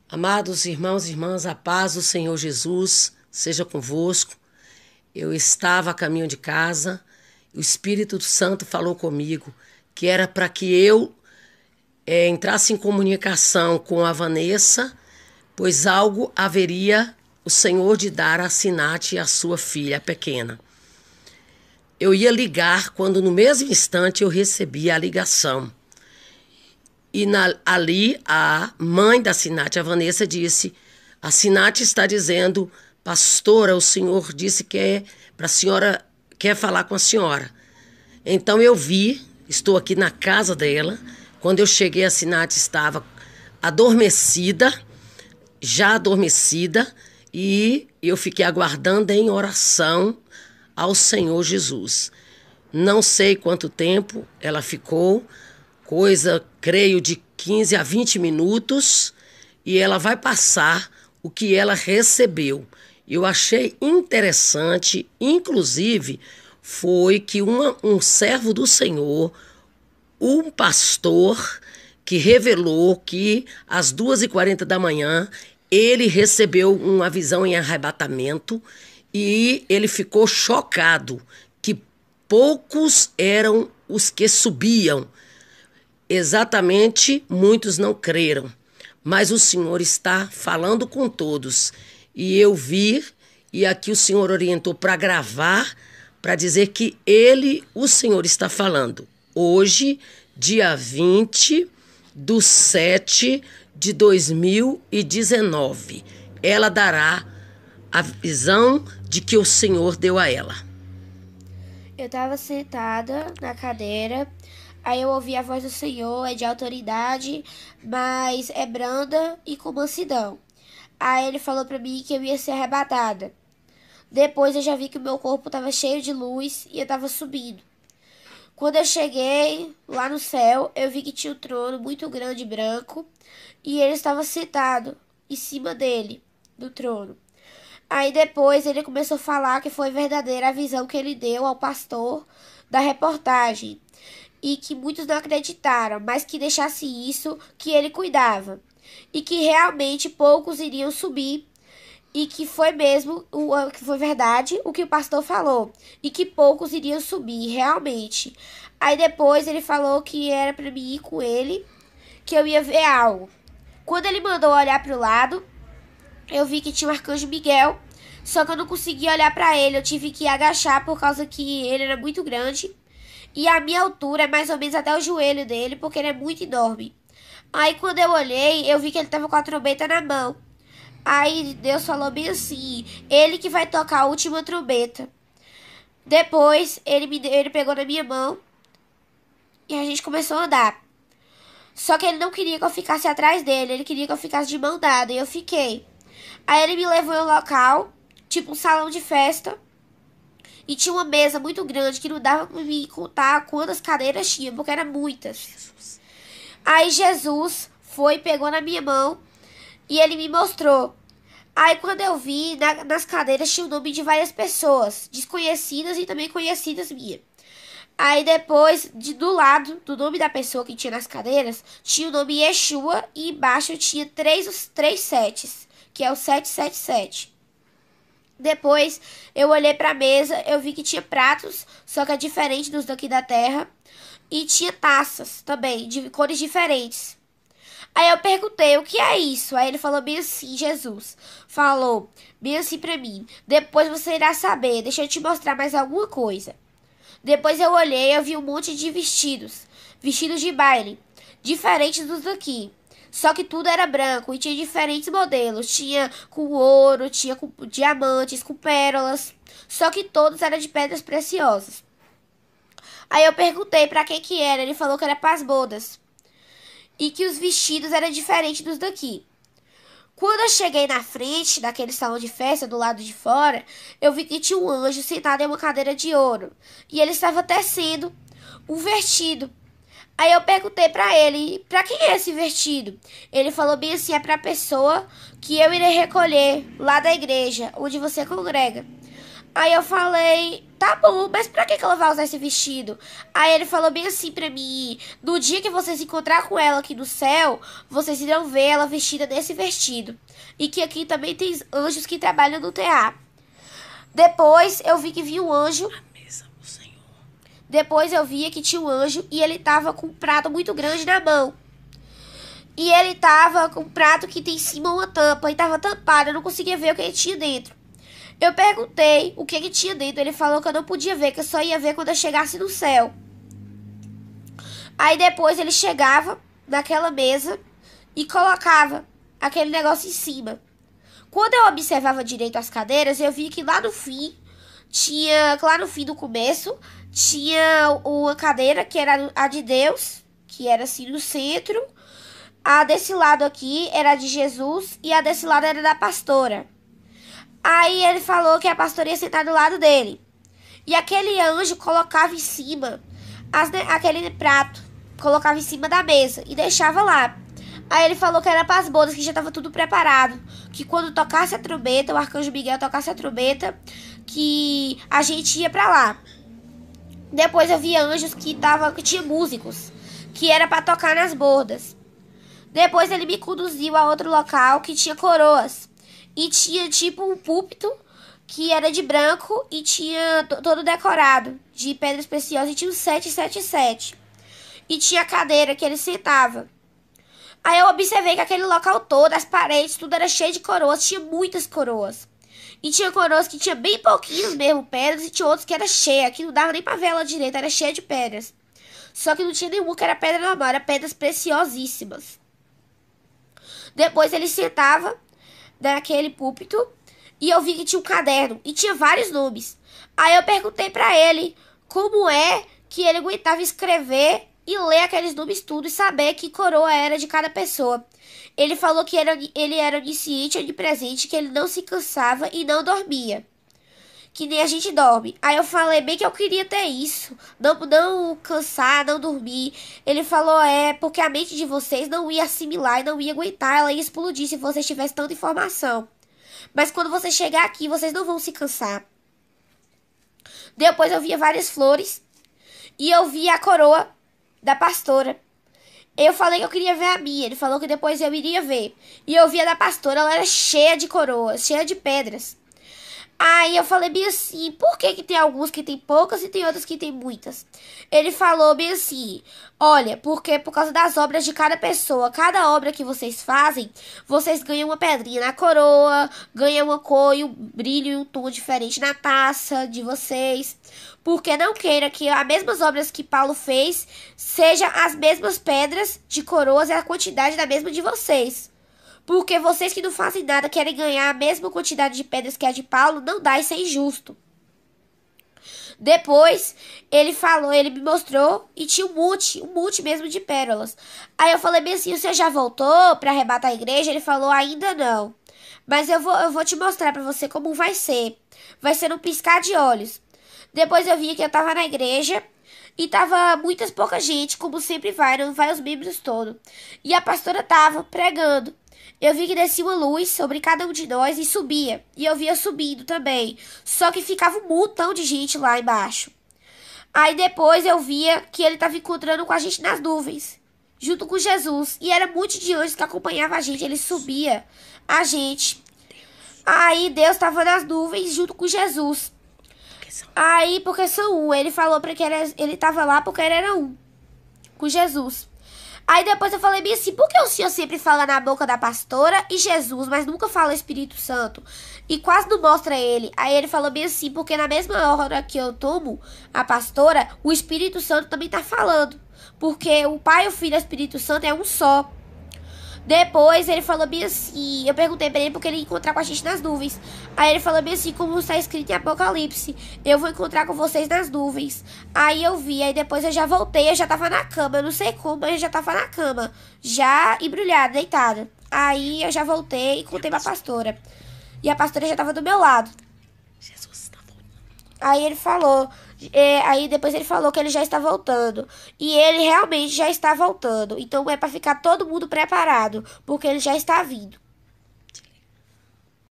Amados irmãos e irmãs, a paz do Senhor Jesus seja convosco. Eu estava a caminho de casa, o Espírito Santo falou comigo que era para que eu entrasse em comunicação com a Vanessa, pois algo haveria o Senhor de dar a Sinate e a sua filha pequena. Eu ia ligar quando no mesmo instante eu recebi a ligação. E ali a mãe da Sinate, a Vanessa, disse: a Sinate está dizendo, pastora, o senhor disse que para a senhora, quer falar com a senhora. Então eu vi, estou aqui na casa dela. Quando eu cheguei, a Sinate estava adormecida, já adormecida, e eu fiquei aguardando em oração ao Senhor Jesus. Não sei quanto tempo ela ficou, creio, de 15 a 20 minutos, e ela vai passar o que ela recebeu. Eu achei interessante, inclusive, foi que um servo do Senhor, um pastor, que revelou que às 2h40 da manhã ele recebeu uma visão em arrebatamento e ele ficou chocado que poucos eram os que subiam. Exatamente, muitos não creram, mas o Senhor está falando com todos. E eu vi, e aqui o Senhor orientou para gravar, para dizer que o Senhor está falando. Hoje, dia 20/7/2019, ela dará a visão de que o Senhor deu a ela. Eu estava sentada na cadeira, aí eu ouvi a voz do Senhor, é de autoridade, mas é branda e com mansidão. Aí ele falou para mim que eu ia ser arrebatada. Depois eu já vi que o meu corpo estava cheio de luz e eu estava subindo. Quando eu cheguei lá no céu, eu vi que tinha um trono muito grande e branco e ele estava sentado em cima dele, do trono. Aí depois ele começou a falar que foi verdadeira a visão que ele deu ao pastor da reportagem e que muitos não acreditaram, mas que deixasse isso, que ele cuidava e que realmente poucos iriam subir e que foi mesmo, que foi verdade o que o pastor falou e que poucos iriam subir realmente. Aí depois ele falou que era para mim ir com ele, que eu ia ver algo. Quando ele mandou olhar para o lado, eu vi que tinha o arcanjo Miguel, só que eu não conseguia olhar para ele, eu tive que agachar por causa que ele era muito grande. E a minha altura é mais ou menos até o joelho dele, porque ele é muito enorme. Aí quando eu olhei, eu vi que ele tava com a trombeta na mão. Aí Deus falou bem assim, ele que vai tocar a última trombeta. Depois ele pegou na minha mão e a gente começou a andar. Só que ele não queria que eu ficasse atrás dele, ele queria que eu ficasse de mão dada, e eu fiquei. Aí ele me levou em um local, tipo um salão de festa, e tinha uma mesa muito grande que não dava pra me contar quantas cadeiras tinha, porque eram muitas. Aí Jesus pegou na minha mão e ele me mostrou. Aí quando eu vi, nas cadeiras tinha o nome de várias pessoas, desconhecidas e também conhecidas minhas. Aí depois, do lado do nome da pessoa que tinha nas cadeiras, tinha o nome Yeshua e embaixo tinha três setes, que é o 777. Depois eu olhei para a mesa, eu vi que tinha pratos, só que é diferente dos daqui da terra. E tinha taças também, de cores diferentes. Aí eu perguntei, o que é isso? Aí ele falou bem assim, Jesus falou bem assim pra mim: depois você irá saber, deixa eu te mostrar mais alguma coisa. Depois eu olhei, eu vi um monte de vestidos de baile, diferentes dos daqui. Só que tudo era branco e tinha diferentes modelos. Tinha com ouro, tinha com diamantes, com pérolas. Só que todos eram de pedras preciosas. Aí eu perguntei pra quem que era. Ele falou que era para as bodas. E que os vestidos eram diferentes dos daqui. Quando eu cheguei na frente daquele salão de festa, do lado de fora, eu vi que tinha um anjo sentado em uma cadeira de ouro. E ele estava tecendo um vestido. Aí eu perguntei pra ele, pra quem é esse vestido? Ele falou bem assim, é pra pessoa que eu irei recolher lá da igreja, onde você congrega. Aí eu falei, tá bom, mas pra que ela vai usar esse vestido? Aí ele falou bem assim pra mim, no dia que vocês encontrar com ela aqui no céu, vocês irão ver ela vestida desse vestido. E que aqui também tem anjos que trabalham no tear. Depois eu vi que vi um anjo. Depois eu via que tinha um anjo e ele tava com um prato muito grande na mão. E ele tava com um prato que tem em cima uma tampa e tava tampado, eu não conseguia ver o que ele tinha dentro. Eu perguntei o que tinha dentro, ele falou que eu não podia ver, que eu só ia ver quando eu chegasse no céu. Aí depois ele chegava naquela mesa e colocava aquele negócio em cima. Quando eu observava direito as cadeiras, eu vi que lá no fim do começo, tinha uma cadeira que era a de Deus, que era assim no centro. A desse lado aqui era de Jesus e a desse lado era da pastora. Aí ele falou que a pastora ia sentar do lado dele. E aquele anjo colocava em cima aquele prato, colocava em cima da mesa e deixava lá. Aí ele falou que era para as bodas, que já estava tudo preparado. Que quando tocasse a trombeta, o arcanjo Miguel tocasse a trombeta, que a gente ia para lá. Depois eu vi anjos que tinha músicos, que era para tocar nas bordas. Depois ele me conduziu a outro local que tinha coroas. E tinha tipo um púlpito que era de branco e tinha todo decorado de pedras preciosas. E tinha um 777. E tinha a cadeira que ele sentava. Aí eu observei que aquele local todo, as paredes, tudo era cheio de coroas. Tinha muitas coroas. E tinha coroas que tinha bem pouquinhos mesmo pedras. E tinha outros que era cheia, que não dava nem pra ver ela direito, era cheia de pedras. Só que não tinha nenhuma que era pedra normal, era pedras preciosíssimas. Depois ele sentava naquele púlpito e eu vi que tinha um caderno e tinha vários nomes. Aí eu perguntei pra ele como é que ele aguentava escrever e ler aqueles nomes tudo e saber que coroa era de cada pessoa. Ele falou que ele era onisciente, onipresente, que ele não se cansava e não dormia. Que nem a gente dorme. Aí eu falei bem que eu queria ter isso. Não cansar, não dormir. Ele falou, porque a mente de vocês não ia assimilar e não ia aguentar. Ela ia explodir se vocês tivessem tanta informação. Mas quando você chegar aqui, vocês não vão se cansar. Depois eu via várias flores. E eu via a coroa da pastora. Eu falei que eu queria ver a minha. Ele falou que depois eu iria ver. E eu via da pastora, ela era cheia de coroas, cheia de pedras. Aí eu falei bem assim, por que tem alguns que tem poucas e tem outras que tem muitas? Ele falou bem assim, olha, porque por causa das obras de cada pessoa, cada obra que vocês fazem, vocês ganham uma pedrinha na coroa, ganham uma cor e um brilho e um tom diferente na taça de vocês. Porque não queira que as mesmas obras que Paulo fez sejam as mesmas pedras de coroas e a quantidade da mesma de vocês. Porque vocês que não fazem nada querem ganhar a mesma quantidade de pedras que a de Paulo, não dá, isso é injusto. Depois, ele me mostrou e tinha um monte mesmo de pérolas. Aí eu falei bem assim, você já voltou para arrebatar a igreja? Ele falou, ainda não. Mas eu vou te mostrar para você como vai ser. Vai ser um piscar de olhos. Depois eu vi que eu tava na igreja e tava pouca gente, como sempre vai, não vai os membros todos. E a pastora tava pregando. Eu vi que descia uma luz sobre cada um de nós e subia. E eu via subindo também. Só que ficava um montão de gente lá embaixo. Aí depois eu via que ele estava encontrando com a gente nas nuvens. Junto com Jesus. E era muito de anjos que acompanhava a gente. Ele subia a gente. Aí Deus estava nas nuvens junto com Jesus. Aí, porque são um. Ele falou para que ele estava lá porque ele era um. Com Jesus. Aí depois eu falei bem assim, por que o senhor sempre fala na boca da pastora e Jesus, mas nunca fala Espírito Santo? E quase não mostra ele. Aí ele falou bem assim, porque na mesma hora que eu tomo a pastora, o Espírito Santo também tá falando. Porque o Pai, o Filho e o Espírito Santo é um só. Depois ele falou bem assim, eu perguntei pra ele porque ele ia encontrar com a gente nas nuvens. Aí ele falou bem assim, como está escrito em Apocalipse, eu vou encontrar com vocês nas nuvens. Aí eu vi, aí depois eu já voltei, eu já tava na cama, eu não sei como, mas eu já tava na cama, já embrulhada, deitada. Aí eu já voltei e contei pra pastora. E a pastora já tava do meu lado. Jesus tá voltando. Aí ele falou, aí depois ele falou que ele já está voltando. E ele realmente já está voltando. Então é pra ficar todo mundo preparado, porque ele já está vindo.